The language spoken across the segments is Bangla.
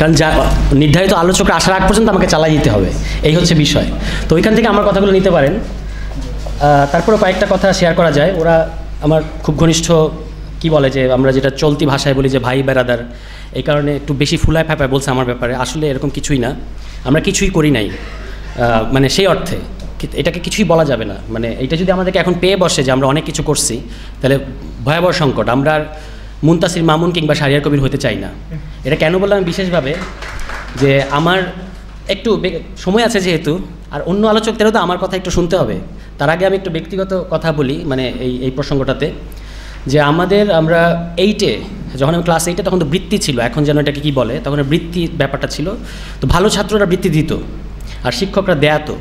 কারণ যা নির্ধারিত আলোচকরা আসার আগ পর্যন্ত আমাকে চালাই দিতে হবে, এই হচ্ছে বিষয়। তো ওইখান থেকে আমার কথাগুলো নিতে পারেন। তারপরে কয়েকটা কথা শেয়ার করা যায়। ওরা আমার খুব ঘনিষ্ঠ, কি বলে যে আমরা যেটা চলতি ভাষায় বলি যে ভাই বেরাদার, এই কারণে একটু বেশি ফুলায় ফ্যাপায় বলছে আমার ব্যাপারে। আসলে এরকম কিছুই না, আমরা কিছুই করি নাই, মানে সেই অর্থে এটাকে কিছুই বলা যাবে না। মানে এটা যদি আমাদেরকে এখন পেয়ে বসে যে আমরা অনেক কিছু করছি, তাহলে ভয়াবহ সংকট। আমরা আর মুনতাসির মামুন কিংবা শাহরিয়ার কবির হতে চাই না। এটা কেন বললাম বিশেষভাবে, যে আমার একটু সময় আছে যেহেতু, আর অন্য আলোচকদেরও তো আমার কথা একটু শুনতে হবে। তার আগে আমি একটু ব্যক্তিগত কথা বলি, মানে এই প্রসঙ্গটাতে, যে আমরা 8-এ যখন আমি ক্লাস 8-এ, তখন তো বৃত্তি ছিল, এখন যেন এটাকে কী বলে, তখন বৃত্তি ব্যাপারটা ছিল। তো ভালো ছাত্ররা বৃত্তি দিত আর শিক্ষকরা দেয়াতো।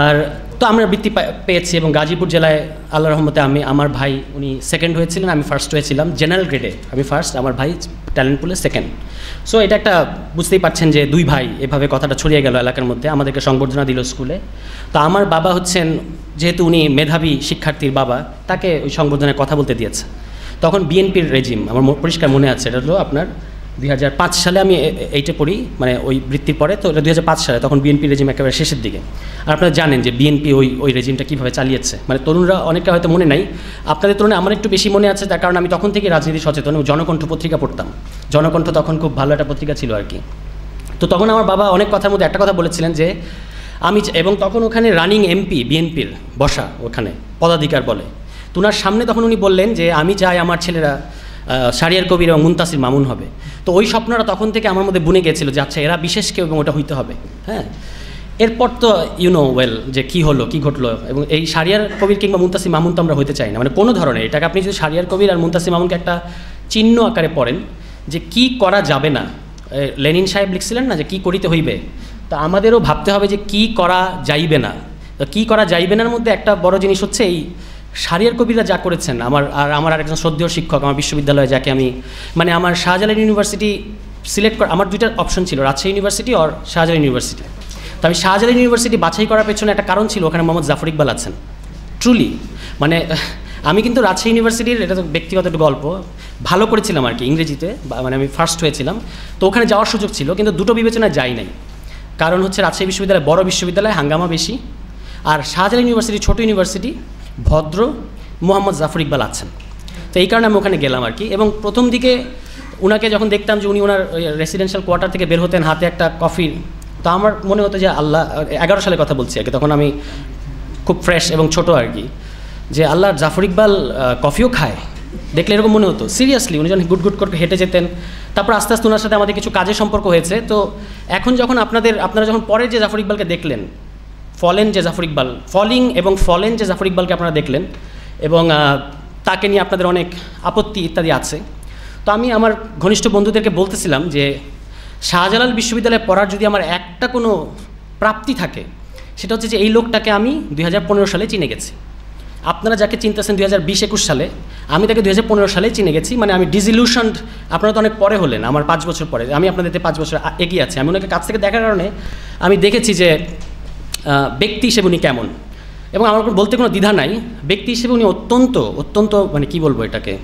আর তো আমরা বৃত্তি পেয়েছি, এবং গাজীপুর জেলায় আল্লাহ রহমতে আমার ভাই উনি সেকেন্ড হয়েছিলেন, আমি ফার্স্ট হয়েছিলাম। জেনারেল গ্রেডে আমি ফার্স্ট, আমার ভাই ট্যালেন্ট পুলে সেকেন্ড। সো এটা একটা বুঝতেই পারছেন যে দুই ভাই, এভাবে কথাটা ছড়িয়ে গেল এলাকার মধ্যে, আমাদেরকে সংবর্ধনা দিল স্কুলে। তো আমার বাবা হচ্ছেন, যেহেতু উনি মেধাবী শিক্ষার্থীর বাবা, তাকে ওই সংবর্ধনায় কথা বলতে দিয়েছে। তখন বিএনপির রেজিম, আমার পরিষ্কার মনে আছে, এটা হলো আপনার 2005 সালে আমি 8-এ পড়ি, মানে ওই বৃত্তির পরে। তো এটা 2005 সালে, তখন বিএনপির রেজিম একেবারে শেষের দিকে। আর আপনারা জানেন যে বিএনপি ওই রেজিমটা কীভাবে চালিয়েছে, মানে তরুণরা অনেকটা হয়তো মনে নাই, আপনাদের তুলনায় আমার একটু বেশি মনে আছে, তার কারণ আমি তখন থেকে রাজনীতি সচেতন। জনকণ্ঠ পত্রিকা পড়তাম, জনকণ্ঠ তখন খুব ভালো একটা পত্রিকা ছিল আর কি। তো তখন আমার বাবা অনেক কথার মধ্যে একটা কথা বলেছিলেন যে এবং তখন ওখানে রানিং এমপি বিএনপির বসা, ওখানে পদাধিকার বলে, তো ওনার সামনে তখন উনি বললেন যে আমি চাই আমার ছেলেরা শাহরিয়ার কবির এবং মুনতাসির মামুন হবে। তো ওই স্বপ্নটা তখন থেকে আমার মধ্যে বুনে গিয়েছিল যে আচ্ছা এরা বিশেষ কেউ, এবং ওটা হইতে হবে। হ্যাঁ, এরপর তো ওয়েল যে কী হলো, কী ঘটলো। এবং এই শাহরিয়ার কবির কিংবা মুনতাসির মামুন তো আমরা হইতে চাই না, মানে কোনো ধরনের। এটাকে আপনি যদি শাহরিয়ার কবির আর মুনতাসির মামুনকে একটা চিহ্ন আকারে পড়েন যে কি করা যাবে না, লেনিন সাহেব লিখছিলেন না যে কি করিতে হইবে, তো আমাদেরও ভাবতে হবে যে কি করা যাইবে না। তো কী করা যাইবে নার মধ্যে একটা বড় জিনিস হচ্ছে এই শাহরিয়ার কবিরা যা করেছেন। আমার আরেকজন শ্রদ্ধেয় শিক্ষক আমার বিশ্ববিদ্যালয়ে, যাকে আমি মানে আমার শাহজালাল ইউনিভার্সিটি সিলেক্ট করা, আমার দুইটা অপশন ছিল, রাজশাহী ইউনিভার্সিটি আর শাহজালাল ইউনিভার্সিটি। তো আমি শাহজালাল ইউনিভার্সিটি বাছাই করার পেছনে একটা কারণ ছিল, ওখানে মোহাম্মদ জাফর ইকবাল আছেন। ট্রুলি মানে আমি কিন্তু রাজশাহী ইউনিভার্সিটির, এটা তো ব্যক্তিগত একটা গল্প, ভালো করেছিলাম আর কি ইংরেজিতে, মানে আমি ফার্স্ট হয়েছিলাম। তো ওখানে যাওয়ার সুযোগ ছিল, কিন্তু দুটো বিবেচনায় যাই নাই। কারণ হচ্ছে রাজশাহী বিশ্ববিদ্যালয় বড় বিশ্ববিদ্যালয়, হাঙ্গামা বেশি, আর শাহজালাল ইউনিভার্সিটি ছোটো ইউনিভার্সিটি, ভদ্র, মোহাম্মদ জাফর ইকবাল আছেন। তো এই কারণে আমি ওখানে গেলাম আর কি। এবং প্রথম দিকে ওনাকে যখন দেখতাম যে উনি ওনার রেসিডেন্সিয়াল কোয়ার্টার থেকে বের হতেন, হাতে একটা কফি, তো আমার মনে হতো যে আল্লাহ, 11 সালের কথা বলছি আর কি, তখন আমি খুব ফ্রেশ এবং ছোটো আর কি, যে আল্লাহ জাফর ইকবাল কফিও খায়, দেখলে এরকম মনে হতো। সিরিয়াসলি উনি যখন গুট করে হেঁটে যেতেন, তারপর আস্তে আস্তে ওনার সাথে আমাদের কিছু কাজের সম্পর্ক হয়েছে। তো এখন যখন আপনারা যখন পরের যে জাফর ইকবালকে দেখলেন, ফলেন যে জাফর ইকবালকে আপনারা দেখলেন, এবং তাকে নিয়ে আপনাদের অনেক আপত্তি ইত্যাদি আছে। তো আমি আমার ঘনিষ্ঠ বন্ধুদেরকে বলতেছিলাম যে শাহজালাল বিশ্ববিদ্যালয়ে পড়ার যদি আমার একটা কোনো প্রাপ্তি থাকে, সেটা হচ্ছে যে এই লোকটাকে আমি 2015 সালে চিনে গেছি। আপনারা যাকে চিনতেছেন 2020-21 সালে, আমি তাকে 2015 সালে চিনে গেছি। মানে আমি ডিসইলিউশনড, আপনারা তো অনেক পরে হলেন, আমার 5 বছর পরে, আমি আপনাদের 5 বছর এগিয়ে আছি। আমি ওনাকে কাছ থেকে দেখার কারণে আমি দেখেছি যে ব্যক্তি হিসেবে উনি কেমন, এবং আমার বলতে কোনো দ্বিধা নাই, ব্যক্তি হিসেবে উনি অত্যন্ত মানে কি বলবো এটাকে,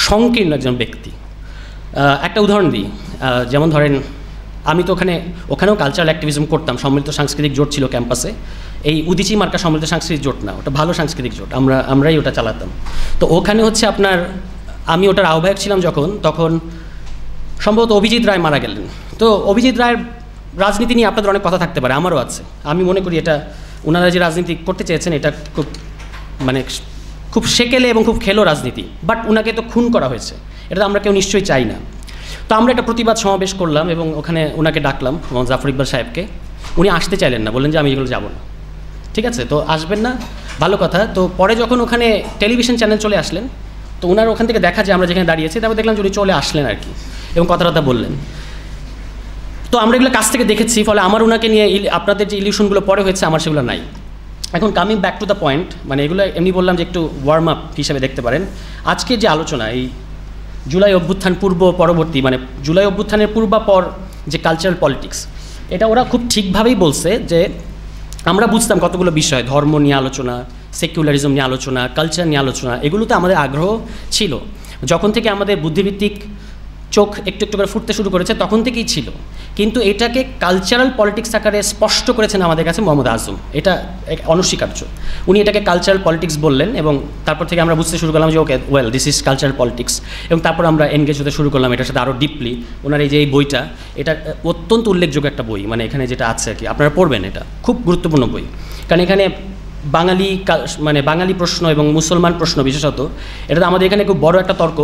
সংকীর্ণ একজন ব্যক্তি। একটা উদাহরণ দিই, যেমন ধরেন আমি তো ওখানেও কালচারাল অ্যাক্টিভিজম করতাম, সম্মিলিত সাংস্কৃতিক জোট ছিল ক্যাম্পাসে। এই উদিচি মার্কা সম্মিলিত সাংস্কৃতিক জোট না, ওটা ভালো সাংস্কৃতিক জোট, আমরাই ওটা চালাতাম। তো ওখানে হচ্ছে আমি ওটার আহ্বায়ক ছিলাম তখন সম্ভবত অভিজিৎ রায় মারা গেলেন। তো অভিজিৎ রায়ের রাজনীতি নিয়ে আপনাদের অনেক কথা থাকতে পারে, আমারও আছে। আমি মনে করি এটা ওনারা যে রাজনীতি করতে চেয়েছেন, এটা খুব সেকেলে এবং খুব খেলো রাজনীতি, বাট ওনাকে তো খুন করা হয়েছে, এটা আমরা কেউ নিশ্চয়ই চাই না। তো আমরা একটা প্রতিবাদ সমাবেশ করলাম, এবং ওখানে ওনাকে ডাকলাম, মোহাম্মদ জাফর ইকবাল সাহেবকে। উনি আসতে চাইলেন না, বললেন যে আমি এগুলো যাব না। ঠিক আছে, তো আসবেন না, ভালো কথা। তো পরে যখন ওখানে টেলিভিশন চ্যানেল চলে আসলেন, তো ওনার ওখান থেকে দেখা যায় আমরা যেখানে দাঁড়িয়েছি, তারপর দেখলাম যে উনি চলে আসলেন আর কি, এবং কথাটা বললেন। তো আমরা এগুলো কাছ থেকে দেখেছি, ফলে আমার ওনাকে নিয়ে আপনাদের যে ইলিউশনগুলো পরে হয়েছে, আমার সেগুলো নাই। এখন coming back to the point, মানে এগুলো এমনি বললাম যে একটু ওয়ার্ম আপ হিসেবে দেখতে পারেন। আজকে যে আলোচনা, এই জুলাই অভ্যুত্থান পূর্ব পরবর্তী, মানে জুলাই অভ্যুত্থানের পূর্বাপর যে কালচারাল পলিটিক্স, এটা ওরা খুব ঠিকভাবেই বলছে যে আমরা বুঝতাম কতগুলো বিষয়, ধর্ম নিয়ে আলোচনা, সেকুলারিজম নিয়ে আলোচনা, কালচার নিয়ে আলোচনা, এগুলোতে আমাদের আগ্রহ ছিল। যখন থেকে আমাদের বুদ্ধিভিত্তিক চোখ একটু একটু করে ফুটতে শুরু করেছে তখন থেকেই ছিল, কিন্তু এটাকে কালচারাল পলিটিক্স আকারে স্পষ্ট করেছেন আমাদের কাছে মোহাম্মদ আজম। এটা অনস্বীকার্য। উনি এটাকে কালচারাল পলিটিক্স বললেন এবং তারপর থেকে আমরা বুঝতে শুরু করলাম যে ওকে well this is cultural politics, এবং তারপর আমরা এনগেজ হতে শুরু করলাম এটার সাথে আরও ডিপলি। ওনার এই যে এই বইটা, এটা অত্যন্ত উল্লেখযোগ্য একটা বই, মানে এখানে যেটা আছে আর কি, আপনারা পড়বেন, এটা খুব গুরুত্বপূর্ণ বই। কারণ এখানে বাঙালি প্রশ্ন এবং মুসলমান প্রশ্ন বিশেষত, এটা আমাদের এখানে খুব বড় একটা তর্ক,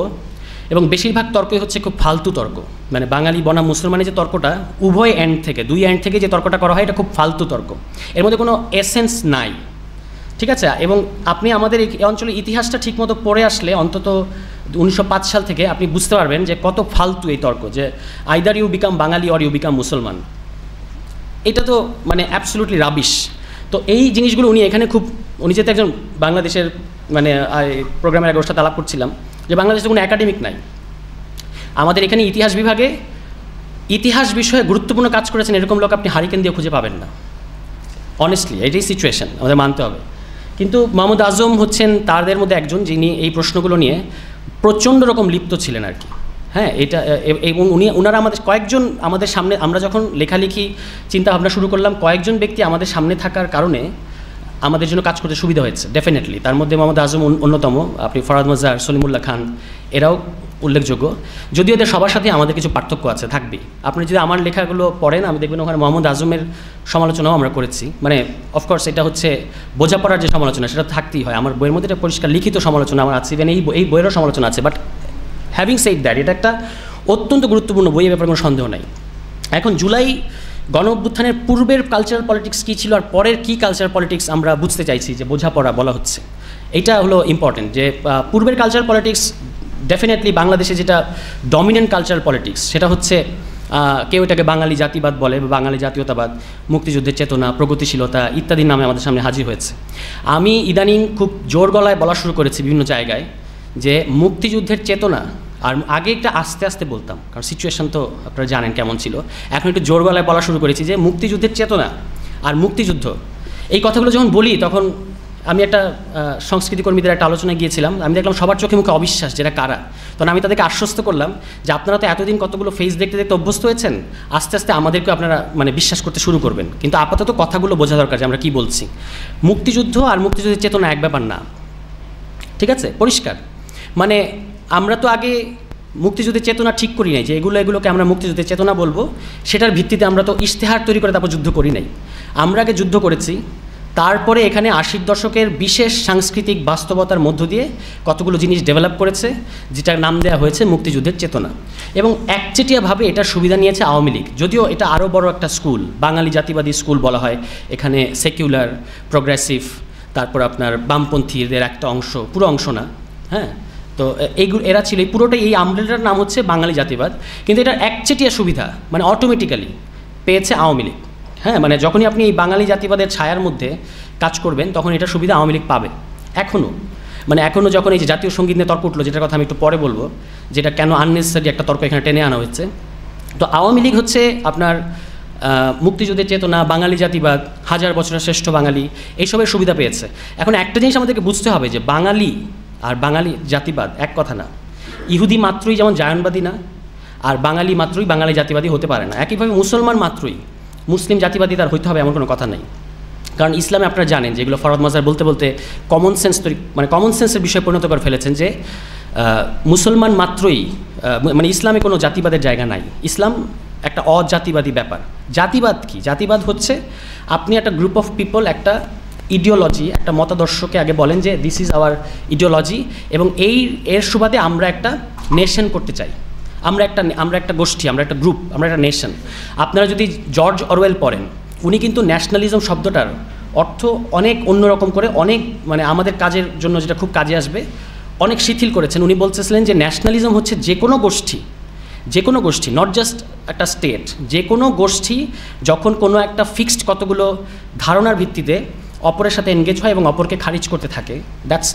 এবং বেশিরভাগ তর্কই হচ্ছে খুব ফালতু তর্ক। মানে বাঙালি বনাম মুসলমানের যে তর্কটা, উভয় এন্ড থেকে, দুই এন্ড থেকে যে তর্কটা করা হয়, এটা খুব ফালতু তর্ক, এর মধ্যে কোনো এসেন্স নাই, ঠিক আছে। এবং আপনি আমাদের এই অঞ্চলের ইতিহাসটা ঠিকমতো পড়ে আসলে অন্তত 1905 সাল থেকে আপনি বুঝতে পারবেন যে কত ফালতু এই তর্ক, যে either you become Bangali or you become মুসলমান। এটা তো মানে অ্যাবসলিউটলি রাবিশ। তো এই জিনিসগুলো উনি যেহেতু একজন বাংলাদেশের মানে প্রোগ্রামের আগে ওর সাথে আলাপ করছিলাম যে বাংলাদেশে কোনো একাডেমিক নাই। আমাদের এখানে ইতিহাস বিভাগে ইতিহাস বিষয়ে গুরুত্বপূর্ণ কাজ করেছেন এরকম লোক আপনি হারিকেন দিয়ে খুঁজে পাবেন না, অনেস্টলি এটাই সিচুয়েশন, আমাদের মানতে হবে। কিন্তু মোহাম্মদ আজম হচ্ছেন তাদের মধ্যে একজন যিনি এই প্রশ্নগুলো নিয়ে প্রচণ্ড রকম লিপ্ত ছিলেন আর কি। হ্যাঁ, এটা এবং ওনারা কয়েকজন আমাদের সামনে, আমরা যখন লেখালেখি চিন্তা ভাবনা শুরু করলাম, কয়েকজন ব্যক্তি আমাদের সামনে থাকার কারণে আমাদের জন্য কাজ করতে সুবিধা হয়েছে ডেফিনেটলি। তার মধ্যে মোহাম্মদ আজম অন্যতম, আপনি ফরহাদ মজ্জার, সলিমুল্লাহ খান, এরাও উল্লেখযোগ্য। যদিও এদের সবার সাথে আমাদের কিছু পার্থক্য আছে, থাকবেই। আপনি যদি আমার লেখাগুলো পড়েন, আমি দেখবেন ওখানে মোহাম্মদ আজমের সমালোচনাও আমরা করেছি। মানে অফকোর্স এটা হচ্ছে বোঝাপড়ার যে সমালোচনা, সেটা থাকতেই হয়। আমার বইয়ের মধ্যে এটা পরিষ্কার লিখিত সমালোচনা আমার আছে, ইভেন এই বইয়েরও সমালোচনা আছে। বাট হ্যাভিং সেড দ্যাট, এটা একটা অত্যন্ত গুরুত্বপূর্ণ বই, এ ব্যাপারে কোনো সন্দেহ নাই। এখন জুলাই গণ অভ্যুত্থানের পূর্বের কালচারাল পলিটিক্স কী ছিল আর পরের কী কালচারাল পলিটিক্স আমরা বুঝতে চাইছি, যে বোঝাপড়া বলা হচ্ছে, এইটা হলো ইম্পর্টেন্ট। যে পূর্বের কালচারাল পলিটিক্স ডেফিনেটলি বাংলাদেশে যেটা ডমিনেন্ট কালচারাল পলিটিক্স, সেটা হচ্ছে কেউ এটাকে বাঙালি জাতিবাদ বলে, বা বাঙালি জাতীয়তাবাদ, মুক্তিযুদ্ধের চেতনা, প্রগতিশীলতা ইত্যাদির নামে আমাদের সামনে হাজির হয়েছে। আমি ইদানিং খুব জোর গলায় বলা শুরু করেছি বিভিন্ন জায়গায় যে মুক্তিযুদ্ধের চেতনা, আর আগে একটা আস্তে আস্তে বলতাম, কারণ সিচুয়েশন তো আপনারা জানেন কেমন ছিল। এখন একটু জোর গলায় বলা শুরু করেছি যে মুক্তিযুদ্ধের চেতনা আর মুক্তিযুদ্ধ, এই কথাগুলো যখন বলি তখন আমি একটা সংস্কৃতি কর্মীদের একটা আলোচনায় গিয়েছিলাম, আমি দেখলাম সবার চোখে মুখে অবিশ্বাস, যেটা কারা। তখন আমি তাদেরকে আশ্বস্ত করলাম যে আপনারা তো এতদিন কতগুলো ফেস দেখতে দেখতে অভ্যস্ত হয়েছেন, আস্তে আস্তে আমাদেরকে আপনারা মানে বিশ্বাস করতে শুরু করবেন, কিন্তু আপাতত কথাগুলো বোঝা দরকার যে আমরা কী বলছি। মুক্তিযুদ্ধ আর মুক্তিযুদ্ধের চেতনা এক ব্যাপার না, ঠিক আছে, পরিষ্কার। মানে আমরা তো আগে মুক্তিযুদ্ধের চেতনা ঠিক করি নাই যে এগুলোকে আমরা মুক্তিযুদ্ধের চেতনা বলবো, সেটার ভিত্তিতে আমরা তো ইশতেহার তৈরি করে তারপর যুদ্ধ করি নাই। আমরা আগে যুদ্ধ করেছি, তারপরে এখানে 80-র দশকের বিশেষ সাংস্কৃতিক বাস্তবতার মধ্য দিয়ে কতগুলো জিনিস ডেভেলপ করেছে, যেটার নাম দেওয়া হয়েছে মুক্তিযুদ্ধের চেতনা। এবং একচেটিয়াভাবে এটার সুবিধা নিয়েছে আওয়ামী লীগ, যদিও এটা আরও বড় একটা স্কুল, বাঙালি জাতিবাদী স্কুল বলা হয়। এখানে সেকুলার, প্রোগ্রেসিভ, তারপর আপনার বামপন্থীদের একটা অংশ, পুরো অংশ না, হ্যাঁ। তো এরা ছিল, এই পুরোটাই এই আমলেটার নাম হচ্ছে বাঙালি জাতিবাদ, কিন্তু এটার একচেটিয়া সুবিধা মানে অটোমেটিক্যালি পেয়েছে আওয়ামী লীগ। হ্যাঁ, মানে যখনই আপনি এই বাঙালি জাতিবাদের ছায়ার মধ্যে কাজ করবেন তখন এটা সুবিধা আওয়ামী লীগ পাবে। এখনও যখন এই যে জাতীয় সঙ্গীত নিয়ে তর্ক উঠলো, যেটার কথা আমি একটু পরে বলবো, যেটা কেন আননেসেসারি একটা তর্ক এখানে টেনে আনা হচ্ছে। তো আওয়ামী লীগ হচ্ছে আপনার মুক্তিযুদ্ধের চেতনা, বাঙালি জাতিবাদ, 1000 বছরের শ্রেষ্ঠ বাঙালি, এইসবের সুবিধা পেয়েছে। এখন একটা জিনিস আমাদেরকে বুঝতে হবে যে বাঙালি আর বাঙালি জাতিবাদ এক কথা না। ইহুদি মাত্রই যেমন জায়নবাদী না, আর বাঙালি মাত্রই বাঙালি জাতিবাদী হতে পারে না। একইভাবে মুসলমান মাত্রই মুসলিম জাতিবাদী তার হইতে হবে এমন কোনো কথা নেই। কারণ ইসলামে আপনারা জানেন, যেগুলো ফরহাদ মজ্জার বলতে বলতে কমন সেন্সের বিষয়ে পরিণত করে ফেলেছেন, যে মুসলমান মাত্রই ইসলামে কোনো জাতিবাদের জায়গা নাই। ইসলাম একটা অজাতিবাদী ব্যাপার। জাতিবাদ কি? জাতিবাদ হচ্ছে আপনি একটা গ্রুপ অফ পিপল, একটা ইডিওলজি, একটা মতাদর্শকে আগে বলেন যে দিস ইজ আওয়ার ইডিওলজি, এবং এর সুবাদে আমরা একটা নেশন করতে চাই, আমরা একটা গোষ্ঠী, আমরা একটা গ্রুপ, আমরা একটা নেশন। আপনারা যদি জর্জ অরওয়েল পড়েন, উনি কিন্তু ন্যাশনালিজম শব্দটার অর্থ অনেক অন্যরকম করে, অনেক আমাদের কাজের জন্য যেটা খুব কাজে আসবে, অনেক শিথিল করেছেন। উনি বলতেছিলেন যে ন্যাশনালিজম হচ্ছে যে কোনো গোষ্ঠী, নট জাস্ট একটা স্টেট, যে কোনো গোষ্ঠী যখন কোনো একটা ফিক্সড কতগুলো ধারণার ভিত্তিতে অপরের সাথে এনগেজ হয় এবং অপরকে খারিজ করতে থাকে, that's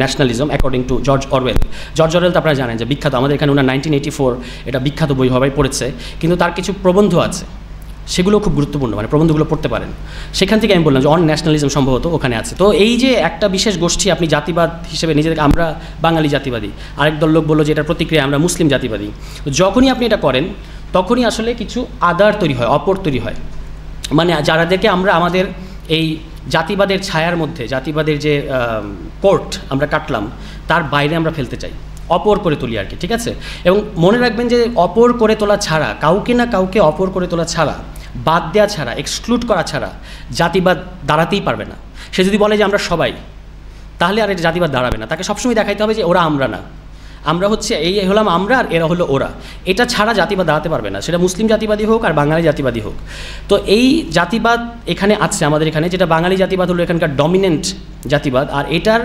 nationalism according to George Orwell. George Orwell তো আপনারা জানেন যে বিখ্যাত, আমাদের এখানে ওনার 1984 এটা বিখ্যাত বই হবাই পড়েছে, কিন্তু তার কিছু প্রবন্ধ আছে, সেগুলো খুব গুরুত্বপূর্ণ, মানে প্রবন্ধগুলো পড়তে পারেন। সেখান থেকে আমি বললাম যে অন ন্যাশনালিজম সম্ভবত ওখানে আছে। তো এই যে একটা বিশেষ গোষ্ঠী আপনি জাতিবাদ হিসেবে নিজেদেরকে আমরা বাঙালি জাতিবাদী, আরেক দল লোক বললো যে এটার প্রতিক্রিয়া আমরা মুসলিম জাতিবাদী। যখনই আপনি এটা করেন তখনই আসলে কিছু আদার তৈরি হয়, অপর তৈরি হয়, মানে যারাদেরকে আমরা আমাদের এই জাতিবাদের ছায়ার মধ্যে, জাতিবাদের যে কোর্ট আমরা কাটলাম তার বাইরে আমরা ফেলতে চাই, অপর করে তুলি আর কি, ঠিক আছে। এবং মনে রাখবেন যে অপর করে তোলা ছাড়া, কাউকে না কাউকে অপর করে তোলা ছাড়া, বাদ দেওয়া ছাড়া, এক্সক্লুড করা ছাড়া জাতিবাদ দাঁড়াতেই পারবে না। সে যদি বলে যে আমরা সবাই, তাহলে আর এটা জাতিবাদ দাঁড়াবে না। তাকে সবসময় দেখাইতে হবে যে ওরা আমরা না, আমরা হচ্ছে এই হলাম আমরা আর এরা হলো ওরা। এটা ছাড়া জাতিবাদ দাঁড়াতে পারবে না, সেটা মুসলিম জাতিবাদী হোক আর বাঙালি জাতিবাদী হোক। তো এই জাতিবাদ এখানে আছে আমাদের এখানে, যেটা বাঙালি জাতিবাদ হলো এখানকার ডমিনেন্ট জাতিবাদ, আর এটার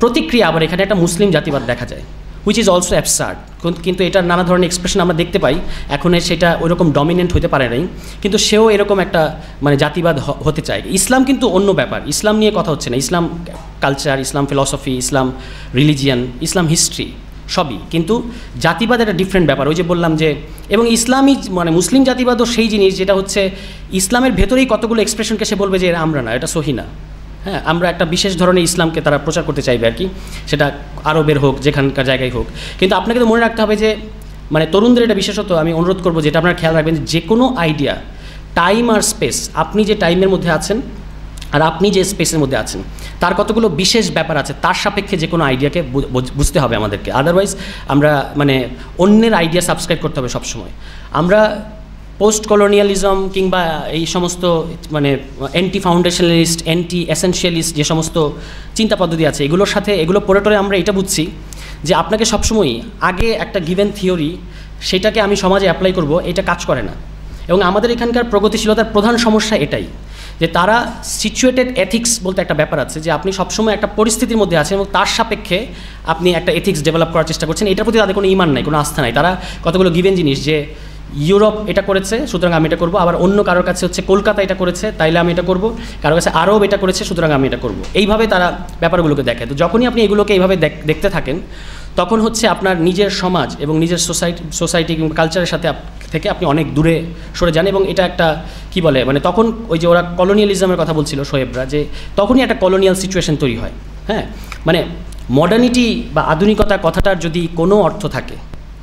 প্রতিক্রিয়া আবার এখানে একটা মুসলিম জাতিবাদ দেখা যায়, হুইচ ইজ অলসো অ্যাবসার্ড। কিন্তু এটার নানা ধরনের এক্সপ্রেশন আমরা দেখতে পাই। এখন সেটা ওইরকম ডমিনেন্ট হতে পারে নাই, কিন্তু সেও এরকম একটা মানে জাতিবাদ হতে চায়। ইসলাম কিন্তু অন্য ব্যাপার, ইসলাম নিয়ে কথা হচ্ছে না। ইসলাম কালচার, ইসলাম ফিলসফি, ইসলাম রিলিজিয়ান, ইসলাম হিস্ট্রি সবই, কিন্তু জাতিবাদ একটা ডিফারেন্ট ব্যাপার। ওই যে বললাম যে, এবং ইসলামী মানে মুসলিম জাতিবাদও সেই জিনিস যেটা হচ্ছে ইসলামের ভেতরেই কতগুলো এক্সপ্রেশনকে সে বলবে যে এরা আমরা না, এটা সহি না। হ্যাঁ, আমরা একটা বিশেষ ধরনের ইসলামকে তারা প্রচার করতে চাইবে আর কি, সেটা আরবের হোক, যেখানকার জায়গায় হোক। কিন্তু আপনাকে তো মনে রাখতে হবে যে মানে তরুণদের এটা বিশেষত আমি অনুরোধ করবো, যেটা আপনারা খেয়াল রাখবেন, যে কোনো আইডিয়া, টাইম আর স্পেস, আপনি যে টাইমের মধ্যে আছেন আর আপনি যে স্পেসের মধ্যে আছেন তার কতগুলো বিশেষ ব্যাপার আছে, তার সাপেক্ষে যে কোনো আইডিয়াকে বুঝতে হবে আমাদেরকে। আদারওয়াইজ আমরা মানে অন্যের আইডিয়া সাবস্ক্রাইব করতে হবে সবসময়। আমরা পোস্ট কলোনিয়ালিজম কিংবা এই সমস্ত মানে অ্যান্টি ফাউন্ডেশনালিস্ট, অ্যান্টি এসেনশিয়ালিস্ট যে সমস্ত চিন্তা পদ্ধতি আছে, এগুলোর সাথে এগুলো পড়ে টরে আমরা এটা বুঝছি যে আপনাকে সবসময়ই আগে একটা গিভেন থিওরি, সেটাকে আমি সমাজে অ্যাপ্লাই করব, এটা কাজ করে না। এবং আমাদের এখানকার প্রগতিশীলতার প্রধান সমস্যা এটাই, যে তারা সিচুয়েটেড এথিক্স বলতে একটা ব্যাপার আছে, যে আপনি সবসময় একটা পরিস্থিতির মধ্যে আছেন এবং তার সাপেক্ষে আপনি একটা এথিক্স ডেভেলপ করার চেষ্টা করছেন। এটার প্রতি তাদের কোনো ইমান নাই, কোনো আস্থা নাই। তারা কতগুলো গিভেন জিনিস, যে ইউরোপ এটা করেছে সুতরাং আমি এটা করবো, আবার অন্য কারোর কাছে হচ্ছে কলকাতা এটা করেছে তাইলে আমি এটা করব, কারোর কাছে আরব এটা করেছে সুতরাং আমি এটা করব, এইভাবে তারা ব্যাপারগুলোকে দেখে। তো যখনই আপনি এগুলোকে এইভাবে দেখতে থাকেন তখন হচ্ছে আপনার নিজের সমাজ এবং নিজের সোসাইটি কিংবা কালচারের সাথে থেকে আপনি অনেক দূরে সরে যান। এবং এটা একটা কি বলে মানে তখন ওই যে ওরা কলোনিয়ালিজমের কথা বলছিল শোয়েবরা, যে তখনই একটা কলোনিয়াল সিচুয়েশন তৈরি হয়। হ্যাঁ, মানে মডার্নিটি বা আধুনিকতা কথাটার যদি কোনো অর্থ থাকে,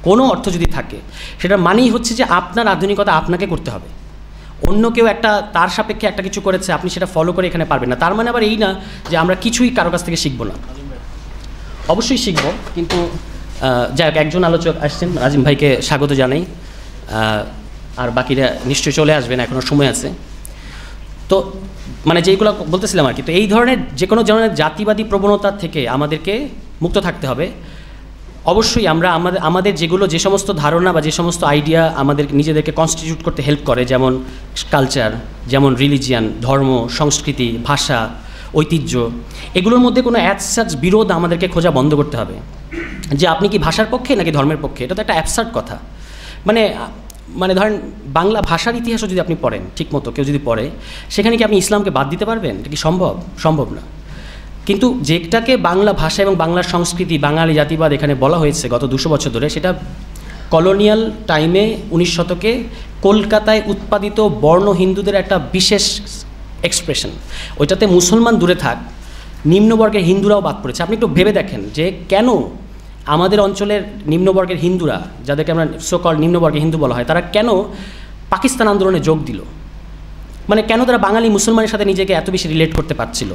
কোনো অর্থ যদি থাকে, সেটা মানেই হচ্ছে যে আপনার আধুনিকতা আপনাকে করতে হবে। অন্য কেউ একটা তার সাপেক্ষে একটা কিছু করেছে, আপনি সেটা ফলো করে এখানে পারবেন না। তার মানে আবার এই না যে আমরা কিছুই কারো কাছ থেকে শিখবো না, অবশ্যই শিখব। কিন্তু যাই হোক, একজন আলোচক আসছেন, আজিম ভাইকে স্বাগত জানাই, আর বাকিরা নিশ্চয়ই চলে আসবেন, এখনও সময় আছে। তো মানে যেইগুলো বলতেছিলাম আর কি, তো এই ধরনের যে কোনো ধরনের জাতিবাদী প্রবণতা থেকে আমাদেরকে মুক্ত থাকতে হবে। অবশ্যই আমরা আমাদের যেগুলো, যে সমস্ত ধারণা বা যে সমস্ত আইডিয়া আমাদের নিজেদেরকে কনস্টিটিউট করতে হেল্প করে, যেমন কালচার, যেমন রিলিজিয়ান, ধর্ম, সংস্কৃতি, ভাষা, ঐতিহ্য, এগুলোর মধ্যে কোনো অ্যাজ সাচ বিরোধ আমাদেরকে খোঁজা বন্ধ করতে হবে, যে আপনি কি ভাষার পক্ষে নাকি ধর্মের পক্ষে। এটা তো একটা অ্যাবসার্ড কথা। মানে ধরেন বাংলা ভাষার ইতিহাসও যদি আপনি পড়েন ঠিকমতো, কেউ যদি পড়ে, সেখানে কি আপনি ইসলামকে বাদ দিতে পারবেন? এটা কি সম্ভব না। কিন্তু যেটাকে বাংলা ভাষা এবং বাংলার সংস্কৃতি, বাঙালি জাতিবাদ এখানে বলা হয়েছে গত 200 বছর ধরে, সেটা কলোনিয়াল টাইমে 19 শতকে কলকাতায় উৎপাদিত বর্ণ হিন্দুদের একটা বিশেষ এক্সপ্রেশন। ওইটাতে মুসলমান দূরে থাক, নিম্নবর্গের হিন্দুরাও বাদ পড়েছে। আপনি একটু ভেবে দেখেন যে কেন আমাদের অঞ্চলের নিম্নবর্গের হিন্দুরা, যাদেরকে আমরা সোকল নিম্নবর্গের হিন্দু বলা হয়, তারা কেন পাকিস্তান আন্দোলনে যোগ দিল? মানে কেন তারা বাঙালি মুসলমানের সাথে নিজেকে এত বেশি রিলেট করতে পারছিল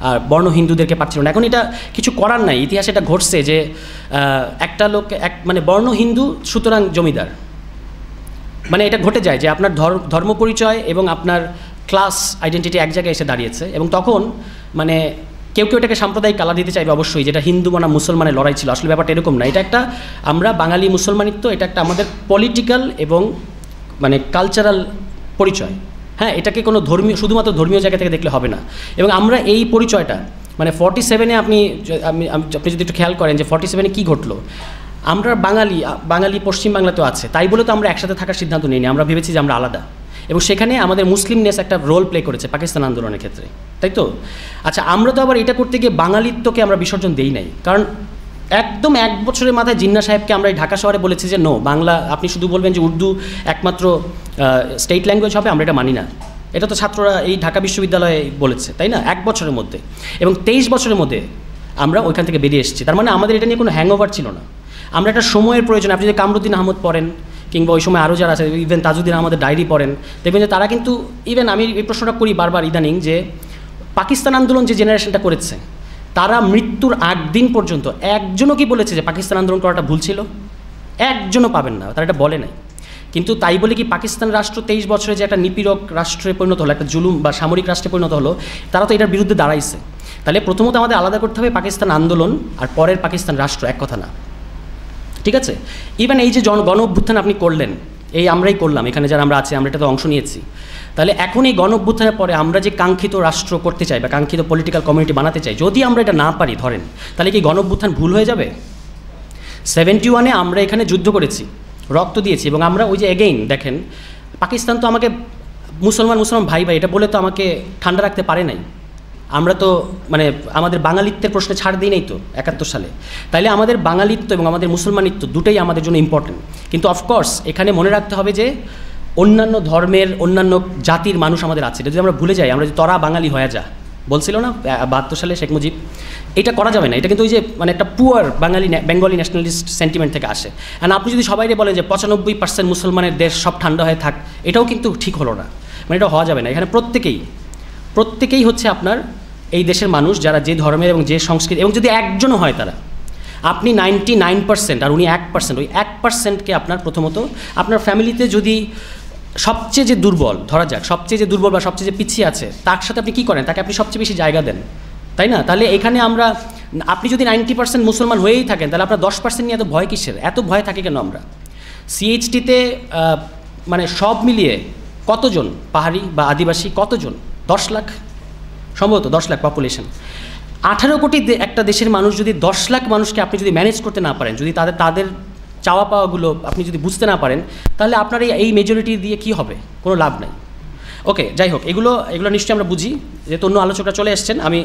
আর বর্ণ হিন্দুদেরকে পারছিল না? এখন এটা কিছু করার নাই, ইতিহাসে এটা ঘটছে যে একটা লোক মানে বর্ণ হিন্দু সুতরাং জমিদার, মানে এটা ঘটে যায় যে আপনার ধর্ম পরিচয় এবং আপনার ক্লাস আইডেন্টিটি এক জায়গায় এসে দাঁড়িয়েছে। এবং তখন মানে কেউ এটাকে সাম্প্রদায়িক কালা দিতে চাইবে অবশ্যই, যেটা হিন্দু বনাম মুসলমানের লড়াই ছিল। আসলে ব্যাপারটা এরকম না। এটা একটা আমরা বাঙালি মুসলমানিত্ব, এটা একটা আমাদের পলিটিক্যাল এবং মানে কালচারাল পরিচয়। হ্যাঁ, এটাকে কোনো শুধুমাত্র ধর্মীয় জায়গা থেকে দেখলে হবে না। এবং আমরা এই পরিচয়টা মানে 47-এ আপনি যদি একটু খেয়াল করেন যে 47-এ কী ঘটলো, আমরা বাঙালি পশ্চিমবাংলাতেও আছে, তাই বলে তো আমরা একসাথে থাকার সিদ্ধান্ত নিইনি। আমরা ভেবেছি যে আমরা আলাদা, এবং সেখানে আমাদের মুসলিমনেস একটা রোল প্লে করেছে পাকিস্তান আন্দোলনের ক্ষেত্রে, তাই তো? আচ্ছা, আমরা তো আবার এটা করতে গিয়ে বাঙালিত্বকে আমরা বিসর্জন দেই নাই, কারণ একদম 1 বছরের মাথায় জিন্না সাহেবকে আমরা এই ঢাকা শহরে বলেছি যে নো, বাংলা আপনি শুধু বলবেন যে উর্দু একমাত্র স্টেট ল্যাঙ্গুয়েজ হবে, আমরা এটা মানি না। এটা তো ছাত্ররা এই ঢাকা বিশ্ববিদ্যালয়ে বলেছে, তাই না? 1 বছরের মধ্যে, এবং 23 বছরের মধ্যে আমরা ওইখান থেকে বেরিয়ে এসেছি। তার মানে আমাদের এটা নিয়ে কোনো হ্যাংওভার ছিল না। আমরা একটা সময়ের প্রয়োজন, আপনি যদি কামরুদ্দিন আহমদ পড়েন কিংবা ওই সময় আরও যারা আছে, ইভেন তাজউদ্দিন আহমদের ডায়েরি পড়েন, দেখবেন যে তারা কিন্তু, ইভেন আমি এই প্রশ্নটা করি বারবার ইদানিং, যে পাকিস্তান আন্দোলন যে জেনারেশনটা করেছে তারা মৃত্যুর 8 দিন পর্যন্ত একজনও কি বলেছে যে পাকিস্তান আন্দোলন করাটা ভুল ছিল? একজনও পাবেন না, তারা এটা বলে নাই। কিন্তু তাই বলে কি পাকিস্তান রাষ্ট্র 23 বছরে যে একটা নিপীড়ক রাষ্ট্রে পরিণত হলো, একটা জুলুম বা সামরিক রাষ্ট্রে পরিণত হলো, তারা তো এটার বিরুদ্ধে দাঁড়াইছে। তাহলে প্রথমত আমাদের আলাদা করতে হবে পাকিস্তান আন্দোলন আর পরের পাকিস্তান রাষ্ট্র, এক কথা না, ঠিক আছে? ইভেন এই যে গণ অভ্যুত্থান আপনি করলেন, এই আমরাই করলাম, এখানে যারা আমরা আছি আমরা এটাতে অংশ নিয়েছি। তাহলে এখন এই গণ অভ্যুত্থানের পরে আমরা যে কাঙ্ক্ষিত রাষ্ট্র করতে চাই বা কাঙ্ক্ষিত পলিটিক্যাল কমিউনিটি বানাতে চাই, যদি আমরা এটা না পারি ধরেন, তাহলে কি গণ অভ্যুত্থান ভুল হয়ে যাবে? 71-এ আমরা এখানে যুদ্ধ করেছি, রক্ত দিয়েছি, এবং আমরা ওই যে এগেইন দেখেন, পাকিস্তান তো আমাকে মুসলমান ভাই এটা বলে তো আমাকে ঠান্ডা রাখতে পারে নাই। আমরা তো মানে আমাদের বাঙালিত্বের প্রশ্নে ছাড় দিই নাই তো 71 সালে। তাইলে আমাদের বাঙালিত্ব এবং আমাদের মুসলমানিত্ব দুটোই আমাদের জন্য ইম্পর্টেন্ট। কিন্তু অফকোর্স এখানে মনে রাখতে হবে যে অন্যান্য ধর্মের, অন্যান্য জাতির মানুষ আমাদের আছে, যদি আমরা ভুলে যাই, আমরা যদি তোরা বাঙালি হয়ে যা বলছিল না 72 সালে শেখ মুজিব, এটা করা যাবে না। এটা কিন্তু ওই যে মানে একটা পুয়ার বেঙ্গলি ন্যাশনালিস্ট সেন্টিমেন্ট থেকে আসে। অ্যান্ড আপনি যদি সবাইকে বলেন যে 95% মুসলমানের দেশ, সব ঠান্ডা হয়ে থাক, এটাও কিন্তু ঠিক হলো না, মানে এটা হওয়া যাবে না। এখানে প্রত্যেকেই হচ্ছে আপনার এই দেশের মানুষ, যারা যে ধর্মের এবং যে সংস্কৃতি, এবং যদি একজনও হয় তারা, আপনি 99% আর উনি 1%, ওই 1%কে আপনার প্রথমত আপনার ফ্যামিলিতে যদি সবচেয়ে যে দুর্বল, ধরা যাক সবচেয়ে যে দুর্বল বা সবচেয়ে যে পিছিয়ে আছে, তার সাথে আপনি কী করেন? তাকে আপনি সবচেয়ে বেশি জায়গা দেন, তাই না? তাহলে এখানে আমরা, আপনি যদি 90% মুসলমান হয়েই থাকেন, তাহলে আপনার 10% নিয়ে এত ভয় কিসের? এত ভয় থাকে কেন? আমরা সিএইচটিতে মানে সব মিলিয়ে কতজন পাহাড়ি বা আদিবাসী, কতজন? 10 লাখ, সম্ভবত 10 লাখ পপুলেশন। 18 কোটি একটা দেশের মানুষ, যদি 10 লাখ মানুষকে আপনি যদি ম্যানেজ করতে না পারেন, যদি তাদের চাওয়া পাওয়াগুলো আপনি যদি বুঝতে না পারেন, তাহলে আপনার এই মেজরিটি দিয়ে কি হবে? কোনো লাভ নাই। ওকে, যাই হোক, এগুলো নিশ্চয়ই আমরা বুঝি, যেহেতু অন্য আলোচকরা চলে এসছেন। আমি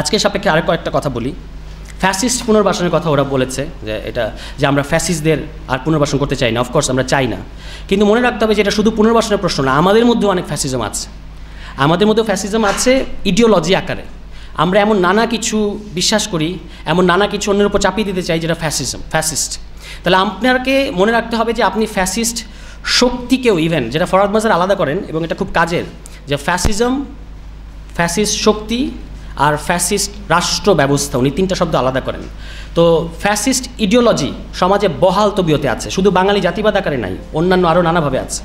আজকের সাপেক্ষে আরেক কয়েকটা কথা বলি। ফ্যাসিস্ট পুনর্বাসনের কথা ওরা বলেছে, যে এটা যে আমরা ফ্যাসিস্টদের আর পুনর্বাসন করতে চাই না। অফকোর্স আমরা চাই না, কিন্তু মনে রাখতে হবে যে এটা শুধু পুনর্বাসনের প্রশ্ন না, আমাদের মধ্যেও অনেক ফ্যাসিজম আছে। আমাদের মধ্যেও ফ্যাসিজম আছে ইডিওলজি আকারে। আমরা এমন নানা কিছু বিশ্বাস করি, এমন নানা কিছু অন্যের উপর চাপিয়ে দিতে চাই, যেটা ফ্যাসিস্ট। তাহলে আপনাকে মনে রাখতে হবে যে আপনি ফ্যাসিস্ট শক্তিকেও, ইভেন যেটা ফরহাদ মাজার আলাদা করেন, এবং এটা খুব কাজের, যে ফ্যাসিস্ট শক্তি আর ফ্যাসিস্ট রাষ্ট্র ব্যবস্থা, উনি 3টা শব্দ আলাদা করেন। তো ফ্যাসিস্ট ইডিওলজি সমাজে বহাল তবিয়তে আছে, শুধু বাঙালি জাতিবাদ আকারে নাই, অন্যান্য আরও নানাভাবে আছে।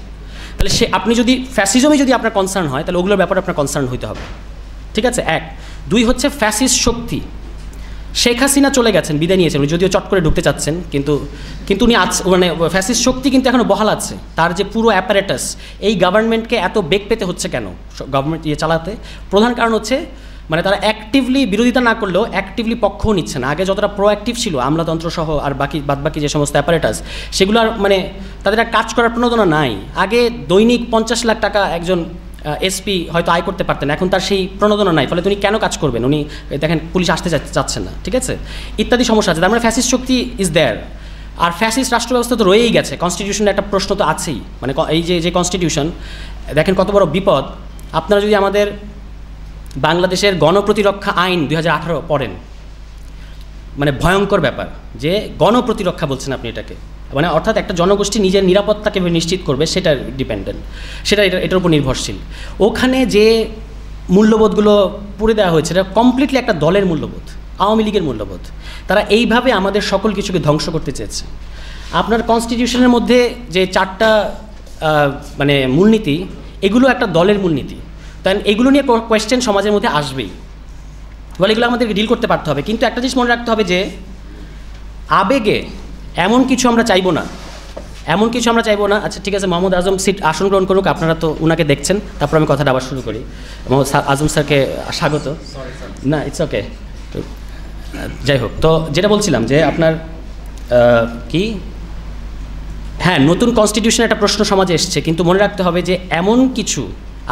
তাহলে আপনি যদি ফ্যাসিজমে যদি আপনার কনসার্ন হয়, তাহলে ওগুলোর ব্যাপারে আপনার কনসার্ন হইতে হবে, ঠিক আছে? 1, 2 হচ্ছে ফ্যাসিস্ট শক্তি। শেখ হাসিনা চলে গেছেন, বিদায় নিয়েছেন, উনি যদিও চট করে ঢুকতে চাচ্ছেন, কিন্তু উনি মানে ফ্যাসিস্ট শক্তি কিন্তু এখনও বহাল আছে। তার যে পুরো অ্যাপারেটাস, এই গভর্নমেন্টকে এত বেগ পেতে হচ্ছে কেন গভর্নমেন্ট চালাতে? প্রধান কারণ হচ্ছে মানে তারা অ্যাক্টিভলি বিরোধিতা না করলেও অ্যাক্টিভলি পক্ষও নিচ্ছে না। আগে যতটা প্রোঅ্যাক্টিভ ছিল আমলাতন্ত্র সহ আর বাদবাকি যে সমস্ত অ্যাপারেটাস, সেগুলো আর মানে তাদের আর কাজ করার প্রণোদনা নাই। আগে দৈনিক 50 লাখ টাকা একজন এসপি হয়তো আয় করতে পারতেন, এখন তার সেই প্রণোদনা নাই। ফলে উনি কেন কাজ করবেন? উনি দেখেন পুলিশ আসতে চাচ্ছেন না, ঠিক আছে? ইত্যাদি সমস্যা আছে। তার মানে ফ্যাসিস্ট শক্তি ইজ দেয়ার। আর ফ্যাসিস্ট রাষ্ট্র ব্যবস্থা তো রয়েই গেছে, কনস্টিটিউশনের একটা প্রশ্ন তো আছেই। মানে এই যে কনস্টিটিউশন, দেখেন কত বড় বিপদ। আপনারা যদি আমাদের বাংলাদেশের গণপ্রতিরক্ষা আইন 2018 পড়েন, মানে ভয়ঙ্কর ব্যাপার যে গণপ্রতিরক্ষা বলছেন আপনি এটাকে, মানে অর্থাৎ একটা জনগোষ্ঠী নিজের নিরাপত্তাকে নিশ্চিত করবে, সেটা ডিপেন্ডেন্ট, সেটা এটার উপর নির্ভরশীল। ওখানে যে মূল্যবোধগুলো পুড়ে দেওয়া হয়েছে, এটা কমপ্লিটলি একটা দলের মূল্যবোধ, আওয়ামী লীগের মূল্যবোধ। তারা এইভাবে আমাদের সকল কিছুকে ধ্বংস করতে চেয়েছে। আপনার কনস্টিটিউশনের মধ্যে যে 4টা মানে মূলনীতি, এগুলো একটা দলের মূলনীতি। তাই এগুলো নিয়ে কোয়েশ্চেন সমাজের মধ্যে আসবেই, বলে এগুলো আমাদেরকে ডিল করতে পারতে হবে। কিন্তু একটা জিনিস মনে রাখতে হবে যে আবেগে এমন কিছু আমরা চাইবো না, আচ্ছা ঠিক আছে, মোহাম্মদ আজম আসন গ্রহণ করুক, আপনারা তো ওনাকে দেখছেন, তারপর আমি কথাটা আবার শুরু করি। মোহাম্মদ আজম স্যারকে স্বাগত। না, ইটস ওকে। যাই হোক, তো যেটা বলছিলাম যে আপনার হ্যাঁ, নতুন কনস্টিটিউশনের একটা প্রশ্ন সমাজে এসছে, কিন্তু মনে রাখতে হবে যে এমন কিছু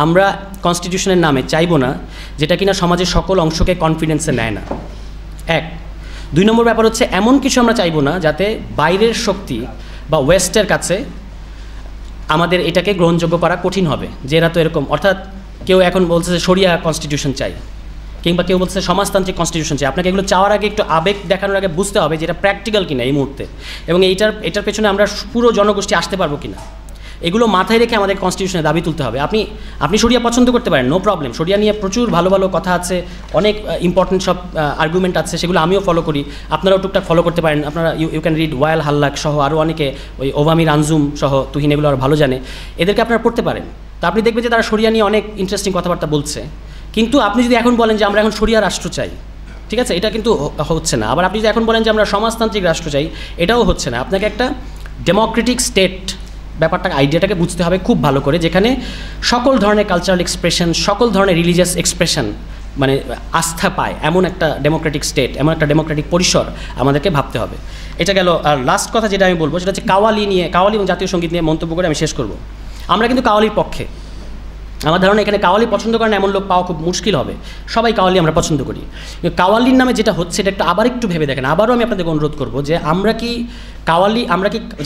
আমরা কনস্টিটিউশনের নামে চাইবো না যেটা কিনা সমাজের সকল অংশকে কনফিডেন্সে নেয় না। 1, 2 নম্বর ব্যাপার হচ্ছে এমন কিছু আমরা চাইবো না যাতে বাইরের শক্তি বা ওয়েস্টের কাছে আমাদের এটাকে গ্রহণযোগ্য করা কঠিন হবে, যে এরা তো এরকম, অর্থাৎ কেউ এখন বলছে যে শরিয়া কনস্টিটিউশন চাই, কিংবা কেউ বলছে সমাজতান্ত্রিক কনস্টিটিউশন চাই। আপনাকে এগুলো চাওয়ার আগে একটু আবেগ দেখানোর আগে বুঝতে হবে যে এটা প্র্যাকটিক্যাল কিনা এই মুহূর্তে, এবং এটার পেছনে আমরা পুরো জনগোষ্ঠী আসতে পারবো কিনা, এগুলো মাথায় রেখে আমাদের কনস্টিটিউশনে দাবি তুলতে হবে। আপনি শরিয়া পছন্দ করতে পারেন, নো প্রবলেম, শরিয়া নিয়ে প্রচুর ভালো ভালো কথা আছে, অনেক ইম্পর্টেন্ট সব আর্গুমেন্ট আছে, সেগুলো আমিও ফলো করি, আপনারাও টুকটাক ফলো করতে পারেন। আপনারা ইউ ক্যান রিড ওয়াইল হাল্লাক সহ আরও অনেকে, ওই ওভামির আনজুম সহ, তুহিন, এগুলো আর ভালো জানে, এদেরকে আপনারা পড়তে পারেন। তো আপনি দেখবেন যে তারা শরিয়া নিয়ে অনেক ইন্টারেস্টিং কথাবার্তা বলছে। কিন্তু আপনি যদি এখন বলেন যে আমরা এখন শরিয়া রাষ্ট্র চাই, ঠিক আছে, এটা কিন্তু হচ্ছে না। আবার আপনি যদি এখন বলেন যে আমরা সমাজতান্ত্রিক রাষ্ট্র চাই, এটাও হচ্ছে না। আপনাকে একটা ডেমোক্রেটিক স্টেট ব্যাপারটা, আইডিয়াটাকে বুঝতে হবে খুব ভালো করে, যেখানে সকল ধরনের কালচারাল এক্সপ্রেশন, সকল ধরনের রিলিজিয়াস এক্সপ্রেশন মানে আস্থা পায়, এমন একটা ডেমোক্রেটিক স্টেট, এমন একটা ডেমোক্রেটিক পরিসর আমাদেরকে ভাবতে হবে। এটা গেল। আর লাস্ট কথা যেটা আমি বলবো সেটা হচ্ছে কাওয়ালি নিয়ে, কাওয়ালি এবং জাতীয় সঙ্গীত নিয়ে মন্তব্য করে আমি শেষ করব। আমরা কিন্তু কাওয়ালির পক্ষে, আমার ধারণা এখানে কাওয়ালি পছন্দ করেন এমন লোক পাওয়া খুব মুশকিল হবে। সবাই কাওয়ালি আমরা পছন্দ করি। কাওয়ালির নামে যেটা হচ্ছে এটা একটা আবার একটু ভেবে দেখেন। আবারও আমি আপনাদেরকে অনুরোধ করবো যে আমরা কি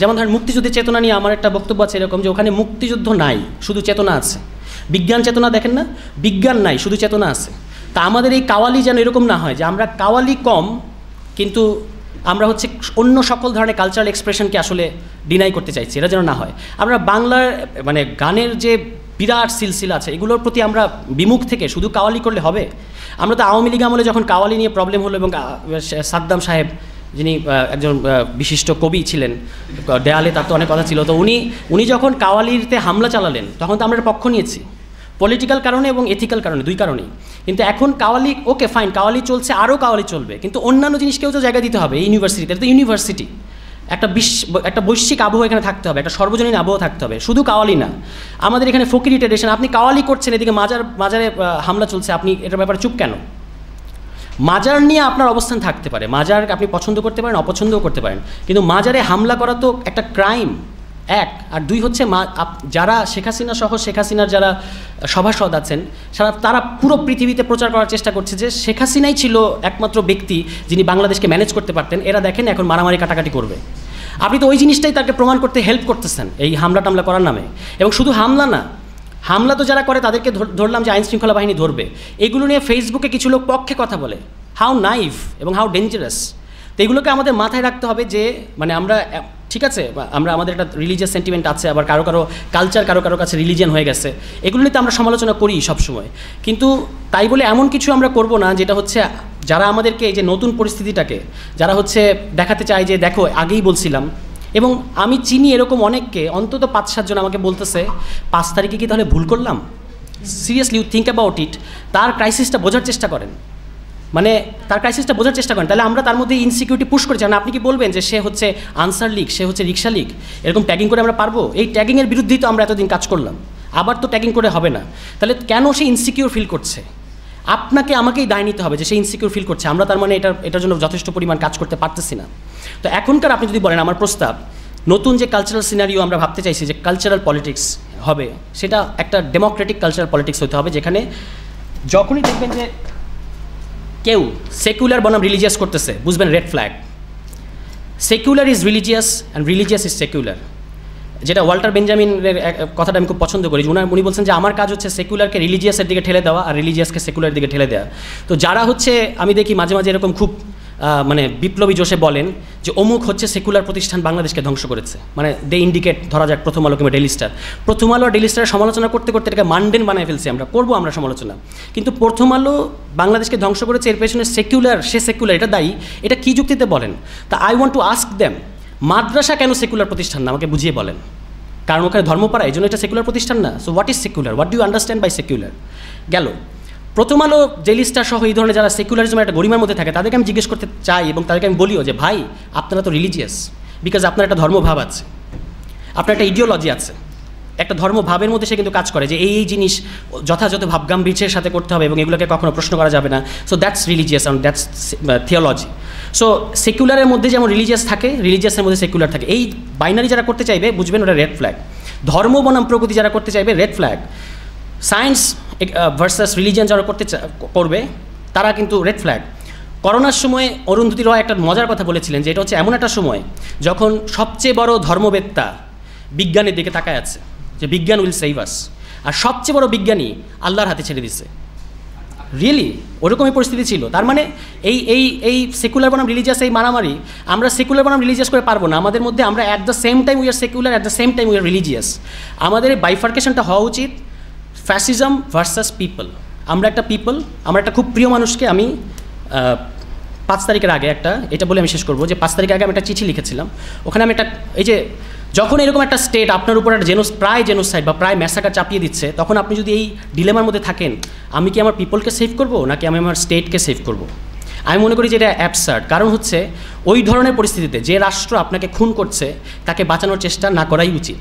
যেমন ধরেন মুক্তিযুদ্ধের চেতনা নিয়ে আমার একটা বক্তব্য আছে এরকম, যে ওখানে মুক্তিযুদ্ধ নাই, শুধু চেতনা আছে। বিজ্ঞান চেতনা দেখেন না, বিজ্ঞান নাই, শুধু চেতনা আছে। তা আমাদের এই কাওয়ালি যেন এরকম না হয় যে আমরা কাওয়ালি কম, কিন্তু আমরা হচ্ছে অন্য সকল ধরনের কালচারাল এক্সপ্রেশনকে আসলে ডিনাই করতে চাইছি, এটা যেন না হয়। আমরা বাংলার মানে গানের যে বিরাট সিলসিলা আছে এগুলোর প্রতি আমরা বিমুখ থেকে শুধু কাওয়ালি করলে হবে? আমরা তো আওয়ামী লীগ আমলে যখন কাওয়ালি নিয়ে প্রবলেম হলো, এবং সাদ্দাম সাহেব যিনি একজন বিশিষ্ট কবি ছিলেন, দেয়ালে তার তো অনেক কথা ছিল, তো উনি যখন কাওয়ালিতে হামলা চালালেন তখন তো আমরা পক্ষ নিয়েছি, পলিটিক্যাল কারণে এবং এথিক্যাল কারণে, দুই কারণেই। কিন্তু এখন কাওয়ালি ওকে ফাইন, কাওয়ালি চলছে, আরও কাওয়ালি চলবে, কিন্তু অন্যান্য জিনিসকেও তো জায়গা দিতে হবে। এই ইউনিভার্সিটিতে, এটা তো ইউনিভার্সিটি, একটা বৈশ্বিক আবহাওয়া এখানে থাকতে হবে, একটা সর্বজনীন আবহাওয়া থাকতে হবে, শুধু কাওয়ালি না। আমাদের এখানে ফকিরি ট্রেডিশন, আপনি কাওয়ালি করছেন, এদিকে মাজারে হামলা চলছে, আপনি এটার ব্যাপারে চুপ কেন? মাজার নিয়ে আপনার অবস্থান থাকতে পারে, মাজার আপনি পছন্দ করতে পারেন, অপছন্দও করতে পারেন, কিন্তু মাজারে হামলা করা তো একটা ক্রাইম, এক। আর দুই হচ্ছে যারা শেখ হাসিনা সহ শেখ হাসিনার যারা সভাসদ আছেন, তারা পুরো পৃথিবীতে প্রচার করার চেষ্টা করছে যে শেখ হাসিনাই ছিল একমাত্র ব্যক্তি যিনি বাংলাদেশকে ম্যানেজ করতে পারতেন। এরা দেখেন এখন মারামারি কাটাকাটি করবে। আপনি তো ওই জিনিসটাই তাকে প্রমাণ করতে হেল্প করতেছেন এই হামলা টামলা করার নামে। এবং শুধু হামলা না, হামলা তো যারা করে তাদেরকে ধরলাম যে আইনশৃঙ্খলা বাহিনী ধরবে, এগুলো নিয়ে ফেসবুকে কিছু লোক পক্ষে কথা বলে, হাউ নাইভ এবং হাউ ডেঞ্জারাস। তো এগুলোকে আমাদের মাথায় রাখতে হবে যে মানে আমরা, ঠিক আছে, আমাদের একটা রিলিজিয়াস সেন্টিমেন্ট আছে, আবার কারো কালচার কারো কাছে রিলিজিয়ান হয়ে গেছে, এগুলো নিয়ে তো আমরা সমালোচনা করি সবসময়। কিন্তু তাই বলে এমন কিছু আমরা করব না যেটা হচ্ছে যারা আমাদেরকে এই যে নতুন পরিস্থিতিটাকে যারা হচ্ছে দেখাতে চায় যে দেখো আগেই বলছিলাম। এবং আমি চিনি এরকম অনেককে, অন্তত 5-7 জন আমাকে বলতেছে 5 তারিখে কি তাহলে ভুল করলাম? Seriously you think about it. তার ক্রাইসিসটা বোঝার চেষ্টা করেন, তাহলে আমরা তার মধ্যে ইনসিকিউরিটি পুশ করেছি। না, আপনি কি বলবেন যে সে হচ্ছে আনসার লীগ, সে হচ্ছে রিক্সা লীগ, এরকম ট্যাগিং করে আমরা পারবো? এই ট্যাগিংয়ের বিরুদ্ধেই তো আমরা এতদিন কাজ করলাম, আবার তো ট্যাগিং করে হবে না। তাহলে কেন সে ইনসিকিউর ফিল করছে? আমাকেই দায় নিতে হবে যে সে ইনসিকিউর ফিল করছে, আমরা তার মানে এটার জন্য যথেষ্ট পরিমাণ কাজ করতে পারতেছি না। তো এখনকার আপনি যদি বলেন, আমার প্রস্তাব নতুন যে কালচারাল সিনারিও আমরা ভাবতে চাইছি যে কালচারাল পলিটিক্স হবে, সেটা একটা ডেমোক্রেটিক কালচারাল পলিটিক্স হতে হবে, যেখানে যখনই দেখবেন যে কেউ সেকুলার বনাম রিলিজিয়াস করতেছে, বুঝবেন red flag. Secular is religious and religious is secular, যেটা ওয়াল্টার বেঞ্জামিনের কথাটা আমি খুব পছন্দ করি। উনি বলছেন যে আমার কাজ হচ্ছে সেকুলারকে রিলিজিয়াসের দিকে ঠেলে দেওয়া আর রিলিজিয়াসকে সেকুলার দিকে ঠেলে দেওয়া। তো যারা হচ্ছে, আমি দেখি মাঝে মাঝে এরকম খুব মানে বিপ্লবী জোশে বলেন যে অমুক হচ্ছে সেকুলার প্রতিষ্ঠান বাংলাদেশকে ধ্বংস করেছে, মানে দে ইন্ডিকেট, ধরা যাক প্রথম আলো কিংবা ডেইলি স্টার। প্রথম আলো আর ডেইলি স্টারের সমালোচনা করতে করতে এটাকে মানডেন বানায় ফেলছি আমরা, আমরা সমালোচনা। কিন্তু প্রথম আলো বাংলাদেশকে ধ্বংস করেছে, এর পেছনে সে সেকুলার, এটা দায়ী, এটা কী যুক্তিতে বলেন? তা I want to ask them, মাদ্রাসা কেন সেকুলার প্রতিষ্ঠান না? আমাকে বুঝিয়ে বলেন। কারণ ওখানে ধর্ম পড়ায়, এই জন্য এটা সেকুলার প্রতিষ্ঠান না। So what is secular? What do you understand by secular? গেল। প্রথম আলো, ডেইলি স্টার সহ এই ধরনের যারা সেকুলারিজমের একটা গরিমার মধ্যে থাকে, তাদেরকে আমি জিজ্ঞেস করতে চাই এবং তাদেরকে আমি বলিও যে ভাই, আপনারা তো রিলিজিয়াস, বিকজ আপনার একটা ধর্মভাব আছে, আপনার একটা ইডিওলজি আছে, একটা ধর্মভাবের মধ্যে সে কিন্তু কাজ করে যে এই জিনিস যথাযথ ভাবগাম্ভীর্যের সাথে করতে হবে এবং এগুলোকে কখনো প্রশ্ন করা যাবে না। So that's religious and that's theology. So সেকুলারের মধ্যে যেমন রিলিজিয়াস থাকে, রিলিজিয়াসের মধ্যে সেকুলার থাকে। এই বাইনারি যারা করতে চাইবে, বুঝবেন ওটা রেড ফ্ল্যাগ। ধর্ম বনাম প্রগতি যারা করতে চাইবে, red flag. Science versus religion যারা করবে, তারা কিন্তু রেড ফ্ল্যাগ। করোনার সময় অরুন্ধতী রয় একটা মজার কথা বলেছিলেন যে এটা হচ্ছে এমন একটা সময় যখন সবচেয়ে বড় ধর্মবেত্তা বিজ্ঞানের দিকে তাকায় আছে যে বিজ্ঞান উইল সেভ আস, আর সবচেয়ে বড় বিজ্ঞানী আল্লাহর হাতে ছেড়ে দিছে। রিয়েলি ওরকমই পরিস্থিতি ছিল। তার মানে এই এই এই সেকুলার বনাম রিলিজিয়াস এই মারামারি, আমরা সেকুলার বনাম রিলিজিয়াস করে পারবো না। আমাদের মধ্যে আমরা at the same time we are secular, at the same time we are religious. আমাদের এই বাইফার্কেশনটা হওয়া উচিত, ফ্যাসিজম ভার্সাস পিপল। আমরা একটা পিপল, আমার একটা খুব প্রিয় মানুষকে আমি 5 তারিখের আগে এটা বলে আমি শেষ করবো যে 5 তারিখের আগে আমি একটা চিঠি লিখেছিলাম। ওখানে আমি এই যে যখন এরকম একটা স্টেট আপনার উপর একটা প্রায় জেনোসাইড বা প্রায় ম্যাসাকার চাপিয়ে দিচ্ছে, তখন আপনি যদি এই ডিলেমার মধ্যে থাকেন, আমি কি আমার পিপলকে সেভ করব নাকি আমি আমার স্টেটকে সেভ করব? আমি মনে করি যে এটা অ্যাবসার্ড। কারণ হচ্ছে ওই ধরনের পরিস্থিতিতে যে রাষ্ট্র আপনাকে খুন করছে তাকে বাঁচানোর চেষ্টা না করাই উচিত।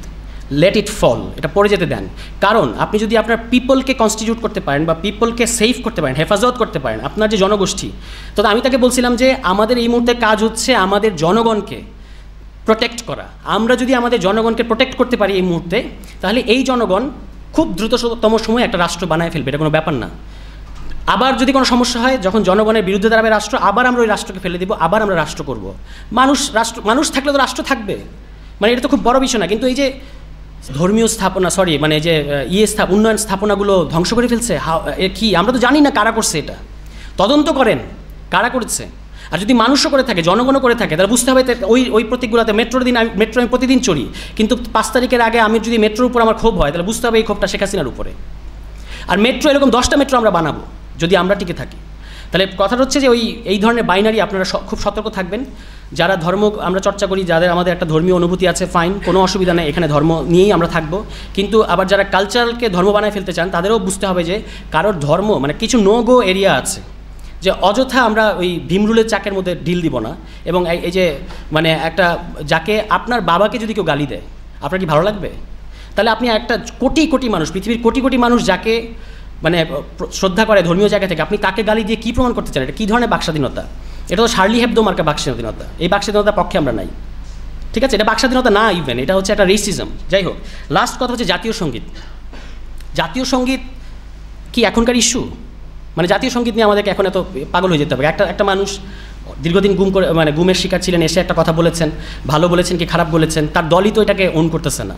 লেট ইট ফল, এটা পড়ে যেতে দেন। কারণ আপনি যদি আপনার পিপলকে কনস্টিটিউট করতে পারেন বা পিপলকে সেভ করতে পারেন, হেফাজত করতে পারেন, আপনার যে জনগোষ্ঠী, তো আমি তাকে বলছিলাম যে আমাদের এই মুহূর্তে কাজ হচ্ছে আমাদের জনগণকে প্রোটেক্ট করা। আমরা যদি আমাদের জনগণকে প্রোটেক্ট করতে পারি এই মুহূর্তে, তাহলে এই জনগণ খুব দ্রুততম সময়ে একটা রাষ্ট্র বানায় ফেলবে, এটা কোনো ব্যাপার না। আবার যদি কোনো সমস্যা হয়, যখন জনগণের বিরুদ্ধে দাঁড়াবে রাষ্ট্র, আবার আমরা ওই রাষ্ট্রকে ফেলে দেবো, আবার আমরা রাষ্ট্র করব। মানুষ থাকলে তো রাষ্ট্র থাকবে, মানে এটা তো খুব বড় বিষয় না। কিন্তু এই যে ধর্মীয় স্থাপনা, মানে যে উন্নয়ন স্থাপনাগুলো ধ্বংস করে ফেলছে, কি আমরা তো জানি না কারা করছে। এটা তদন্ত করেন কারা করেছে। আর যদি মানুষও করে থাকে, জনগণও করে থাকে, তাহলে বুঝতে হবে ওই প্রতীকগুলোতে মেট্রো আমি প্রতিদিন চড়ি, কিন্তু 5 তারিখের আগে আমি যদি মেট্রোর উপর আমার ক্ষোভ হয়, তাহলে বুঝতে হবে এই ক্ষোভটা শেখ হাসিনার উপরে। আর মেট্রো এরকম 10টা মেট্রো আমরা বানাবো যদি আমরা টিকে থাকি। তাহলে কথাটা হচ্ছে যে এই ধরনের বাইনারি আপনারা খুব সতর্ক থাকবেন। যারা ধর্ম আমরা চর্চা করি, যাদের আমাদের একটা ধর্মীয় অনুভূতি আছে, ফাইন, কোনো অসুবিধা নেই, এখানে ধর্ম নিয়েই আমরা থাকবো। কিন্তু আবার যারা কালচারালকে ধর্ম বানায় ফেলতে চান, তাদেরও বুঝতে হবে যে কারোর ধর্ম মানে কিছু নো গো এরিয়া আছে, যে অযথা আমরা ওই ভীমরুলের চাকের মধ্যে ঢিল দিব না। এবং এই যে মানে একটা যাকে আপনার বাবাকে যদি কেউ গালি দেয়, আপনার কি ভালো লাগবে? তাহলে আপনি একটা কোটি কোটি মানুষ, পৃথিবীর কোটি কোটি মানুষ যাকে মানে শ্রদ্ধা করে ধর্মীয় জায়গা থেকে, আপনি তাকে গালি দিয়ে কী প্রমাণ করতে চান? এটা কী ধরনের বাকস্বাধীনতা? এটা তো শার্লি হেবডো মার্কা বাকস্বাধীনতা। এই বাকস্বাধীনতার পক্ষে আমরা নাই, ঠিক আছে? এটা বাকস্বাধীনতা না, ইভেন এটা হচ্ছে একটা রেসিজম। যাই হোক, লাস্ট কথা হচ্ছে জাতীয় সঙ্গীত। জাতীয় সঙ্গীত কি এখনকার ইস্যু? মানে জাতীয় সঙ্গীত নিয়ে আমাদেরকে এখন এত পাগল হয়ে যেতে হবে? একটা মানুষ দীর্ঘদিন গুমের শিকার ছিলেন, এসে একটা কথা বলেছেন, ভালো বলেছেন কি খারাপ বলেছেন, তার দলই তো এটাকে ওন করতেছে না।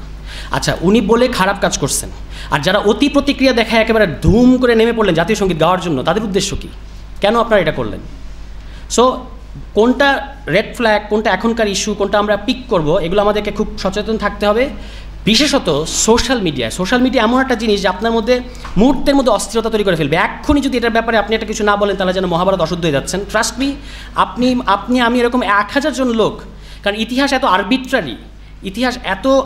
আচ্ছা, উনি বলে খারাপ কাজ করছেন, আর যারা অতি প্রতিক্রিয়া দেখায় একেবারে ধুম করে নেমে পড়লেন জাতীয় সঙ্গীত গাওয়ার জন্য, তাদের উদ্দেশ্য কী? কেন আপনারা এটা করলেন? সো কোনটা রেড ফ্ল্যাগ, কোনটা এখনকার ইস্যু, কোনটা আমরা পিক করব, এগুলো আমাদেরকে খুব সচেতন থাকতে হবে। বিশেষত সোশ্যাল মিডিয়া এমন একটা জিনিস যে আপনার মধ্যে মুহূর্তের মধ্যে অস্থিরতা তৈরি করে ফেলবে। এক্ষুনি যদি এটার ব্যাপারে আপনি একটা কিছু না বলেন, তাহলে যেন মহাভারত অশুদ্ধ হয়ে যাচ্ছেন। ট্রাস্ট মি, আমি এরকম 1000 জন লোক, কারণ ইতিহাস এত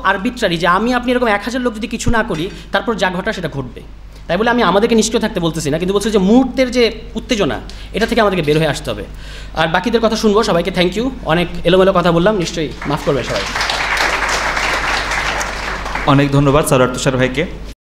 আরবিট্রারি যে আপনি এরকম 1000 লোক যদি কিছু না করি, তারপর যা ঘটা সেটা ঘটবে। তাই বলে আমি আমাদেরকে নিষ্ক্রিয় থাকতে বলতেছি না, কিন্তু বলছি যে মুহূর্তের যে উত্তেজনা, এটা থেকে আমাদেরকে বের হয়ে আসতে হবে। আর বাকিদের কথা শুনবো। সবাইকে থ্যাংক ইউ। অনেক এলোমেলো কথা বললাম, নিশ্চয়ই মাফ করবে সবাই। অনেক ধন্যবাদ সরওয়ার তুষার ভাইকে।